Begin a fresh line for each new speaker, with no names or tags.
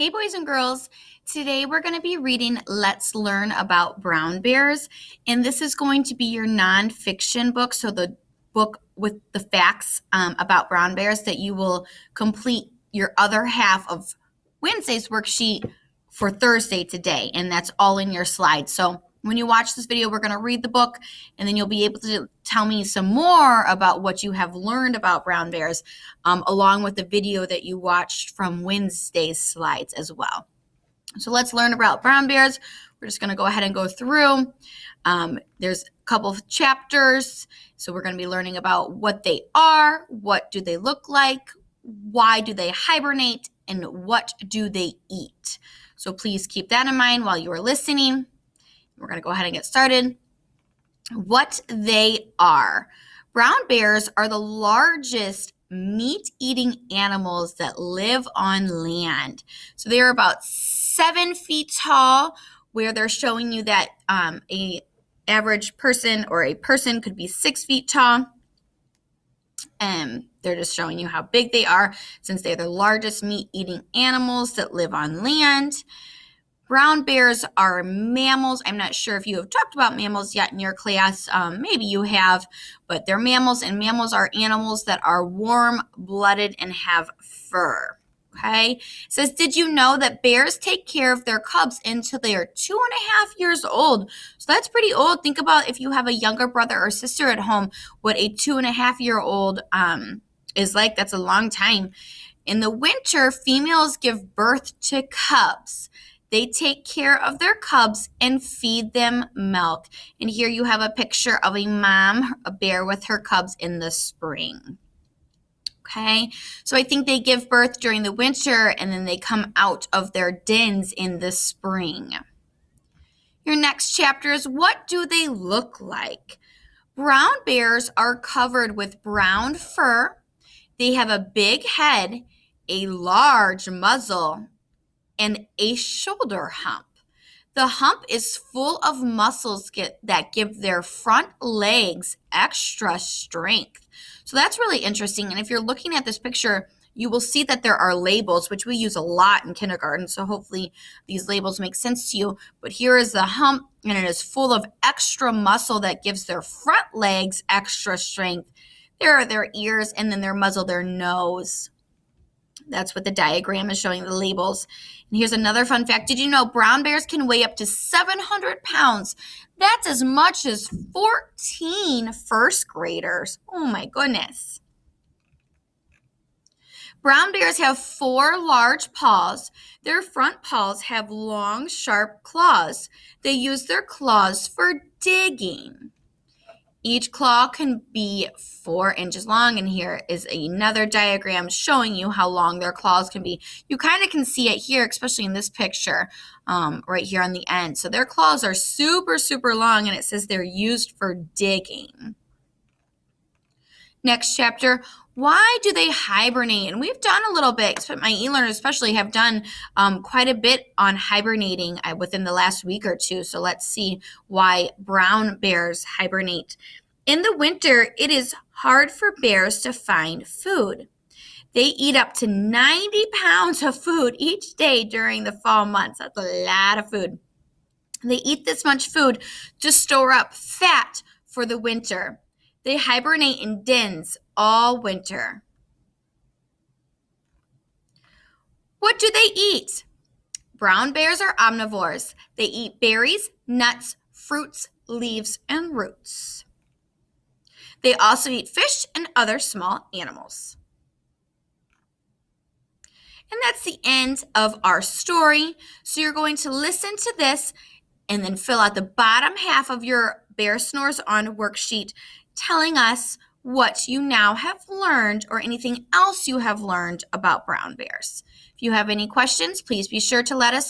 Hey boys and girls, today we're going to be reading Let's Learn About Brown Bears, and this is going to be your nonfiction book, so the book with the facts about brown bears that you will complete your other half of Wednesday's worksheet for Thursday today, and that's all in your slides. So when you watch this video, we're going to read the book, and then you'll be able to tell me some more about what you have learned about brown bears, along with the video that you watched from Wednesday's slides as well. So let's learn about brown bears. We're just going to go ahead and go through. There's a couple of chapters, so we're going to be learning about what they are, what do they look like, why do they hibernate, and what do they eat. So please keep that in mind while you are listening. We're going to go ahead and get started. What they are. Brown bears are the largest meat-eating animals that live on land. So they are about 7 feet tall, where they're showing you that a average person or a person could be 6 feet tall. And they're just showing you how big they are since they're the largest meat-eating animals that live on land. Brown bears are mammals. I'm not sure if you have talked about mammals yet in your class. Maybe you have, but they're mammals, and mammals are animals that are warm-blooded and have fur. Okay? It says, did you know that bears take care of their cubs until they are 2.5 years old? So that's pretty old. Think about if you have a younger brother or sister at home, what a 2.5-year-old is like. That's a long time. In the winter, females give birth to cubs. They take care of their cubs and feed them milk. And here you have a picture of a mom, a bear with her cubs in the spring. Okay, so I think they give birth during the winter and then they come out of their dens in the spring. Your next chapter is, what do they look like? Brown bears are covered with brown fur. They have a big head, a large muzzle, and a shoulder hump. The hump is full of muscles that give their front legs extra strength. So that's really interesting. And if you're looking at this picture, you will see that there are labels, which we use a lot in kindergarten. So hopefully these labels make sense to you. But here is the hump, and it is full of extra muscle that gives their front legs extra strength. There are their ears, and then their muzzle, their nose. That's what the diagram is showing, the labels. And here's another fun fact. Did you know brown bears can weigh up to 700 pounds? That's as much as 14 first graders. Oh my goodness. Brown bears have 4 large paws. Their front paws have long, sharp claws. They use their claws for digging. Each claw can be 4 inches long, and here is another diagram showing you how long their claws can be. You kind of can see it here, especially in this picture, right here on the end. So their claws are super, super long, and it says they're used for digging. Next chapter, why do they hibernate? And we've done a little bit, my e-learners especially have done quite a bit on hibernating within the last week or two. So let's see why brown bears hibernate. In the winter, it is hard for bears to find food. They eat up to 90 pounds of food each day during the fall months. That's a lot of food. They eat this much food to store up fat for the winter. They hibernate in dens all winter. What do they eat? Brown bears are omnivores. They eat berries, nuts, fruits, leaves, and roots. They also eat fish and other small animals. And that's the end of our story. So you're going to listen to this and then fill out the bottom half of your Bear Snores On worksheet, telling us what you now have learned or anything else you have learned about brown bears. If you have any questions, please be sure to let us